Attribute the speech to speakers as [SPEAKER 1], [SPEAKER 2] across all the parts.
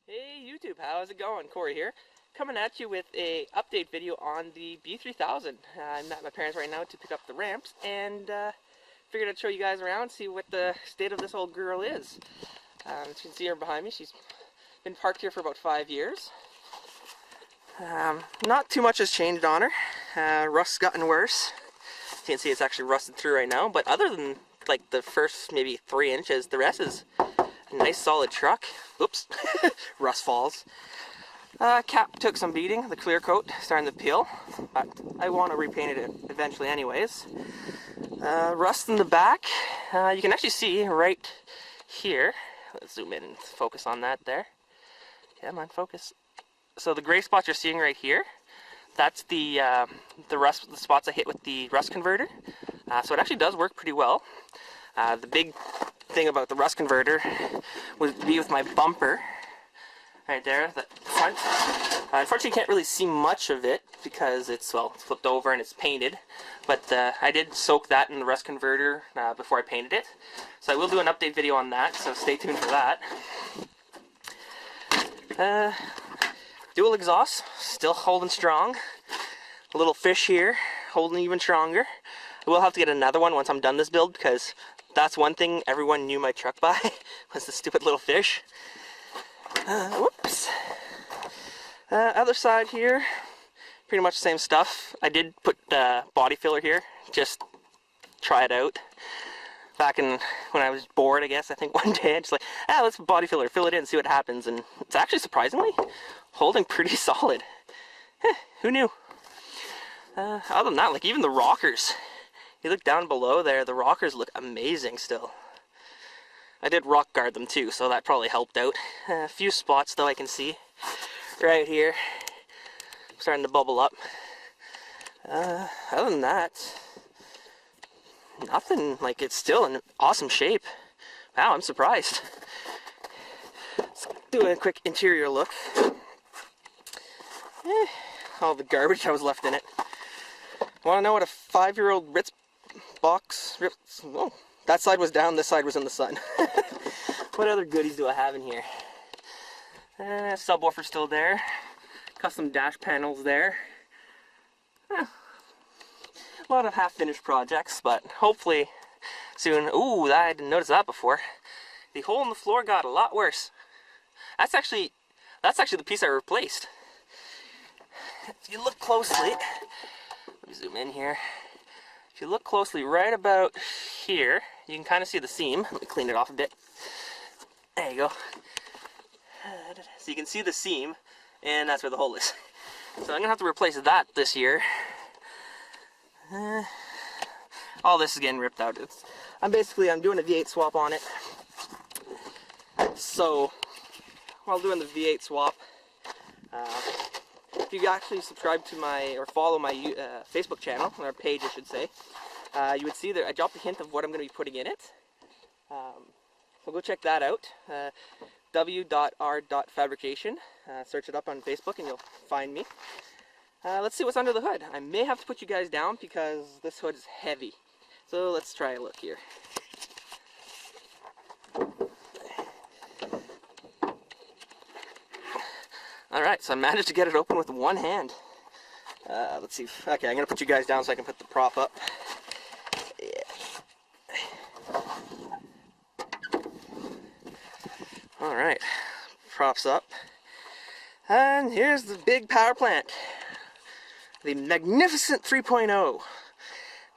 [SPEAKER 1] Hey YouTube, how's it going? Corey here, coming at you with a update video on the B3000. I'm at my parents right now to pick up the ramps and figured I'd show you guys around, see what the state of this old girl is. As you can see her behind me, she's been parked here for about 5 years. Not too much has changed on her. Rust's gotten worse. You can see it's actually rusted through right now, but other than like the first maybe 3 inches, the rest is a nice solid truck. Oops, rust falls. Cap took some beating, the clear coat starting to peel, but I want to repaint it eventually anyways. Rust in the back, you can actually see right here. Let's zoom in and focus on that there. Come on, focus. So the gray spots you're seeing right here, that's the spots I hit with the rust converter. So it actually does work pretty well. The big thing about the rust converter would be with my bumper right there, the front. Unfortunately, you can't really see much of it because it's, well, it's flipped over and it's painted, but I did soak that in the rust converter before I painted it, so I will do an update video on that, so stay tuned for that. Dual exhaust, still holding strong. A little fish here, holding even stronger. I will have to get another one once I'm done this build, because that's one thing everyone knew my truck by, was the stupid little fish. Whoops. Other side here, pretty much the same stuff. I did put body filler here, just try it out. Back in, when I was bored, I guess, I think one day, I just like, let's body filler, fill it in, see what happens. And it's actually surprisingly holding pretty solid. Who knew? Other than that, like even the rockers, you look down below there, the rockers look amazing still. I did rock guard them too, so that probably helped out. A few spots though I can see right here, starting to bubble up. Other than that, nothing. Like, it's still in awesome shape. Wow, I'm surprised. Let's do a quick interior look. All the garbage that was left in it. Want to know what a 5-year-old Ritz box? Oh, that side was down, this side was in the sun. What other goodies do I have in here? Subwoofer still there. Custom dash panels there. A lot of half-finished projects, but hopefully soon. Ooh, I didn't notice that before. The hole in the floor got a lot worse. That's actually the piece I replaced. If you look closely, let me zoom in here. If you look closely, right about here, you can kind of see the seam. Let me clean it off a bit. There you go. So you can see the seam, and that's where the hole is. So I'm gonna have to replace that this year. All this is getting ripped out. I'm doing a V8 swap on it. So while doing the V8 swap, if you actually subscribe to or follow my Facebook channel, or page I should say, you would see that I dropped a hint of what I'm going to be putting in it. So go check that out. w.r.fabrication. Search it up on Facebook and you'll find me. Let's see what's under the hood. I may have to put you guys down because this hood is heavy. So let's try a look here. Alright, so I managed to get it open with one hand. Let's see. Okay, I'm going to put you guys down so I can put the prop up. Yeah. Alright, props up. And here's the big power plant. The magnificent 3.0.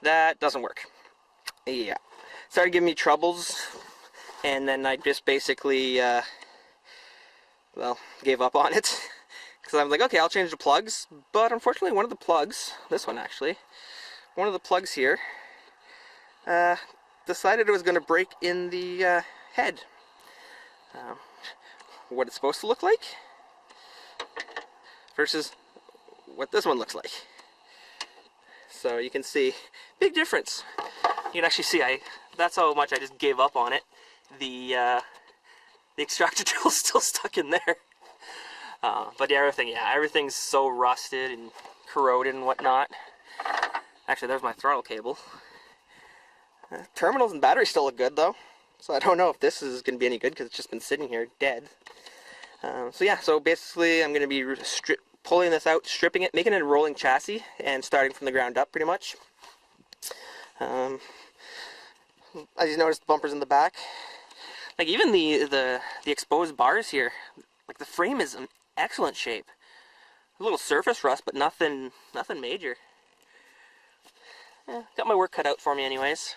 [SPEAKER 1] That doesn't work. Yeah. Started giving me troubles, and then I just basically, well, gave up on it. Because I'm like, okay, I'll change the plugs. But unfortunately, one of the plugs, this one actually, one of the plugs here, decided it was going to break in the head. What it's supposed to look like versus what this one looks like. So you can see, big difference. You can actually see, that's how much I just gave up on it. The extractor tool is still stuck in there. But yeah, everything's so rusted and corroded and whatnot. Actually, there's my throttle cable. Terminals and batteries still look good though. So I don't know if this is going to be any good because it's just been sitting here dead. So yeah, so basically I'm going to be pulling this out, stripping it, making it a rolling chassis, and starting from the ground up pretty much. As you notice, the bumpers in the back. Like even the exposed bars here, like the frame is in excellent shape. A little surface rust, but nothing major. Got my work cut out for me anyways.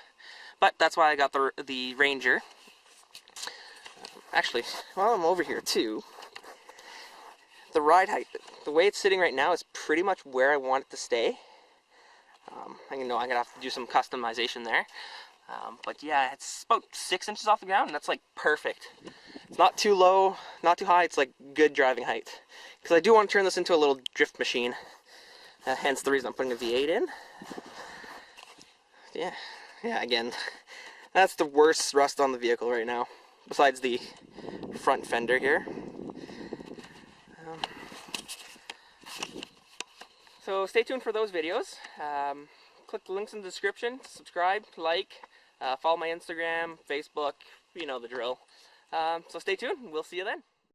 [SPEAKER 1] But that's why I got the Ranger. Actually, while I'm over here too, the ride height, the way it's sitting right now is pretty much where I want it to stay. I know I'm gonna have to do some customization there. But yeah, it's about 6 inches off the ground, and that's like perfect. It's not too low, not too high, it's like good driving height. Because I do want to turn this into a little drift machine. Hence the reason I'm putting a V8 in. Yeah, again, that's the worst rust on the vehicle right now, besides the front fender here. So stay tuned for those videos. Click the links in the description, subscribe, like, follow my Instagram, Facebook, you know the drill. So stay tuned, we'll see you then.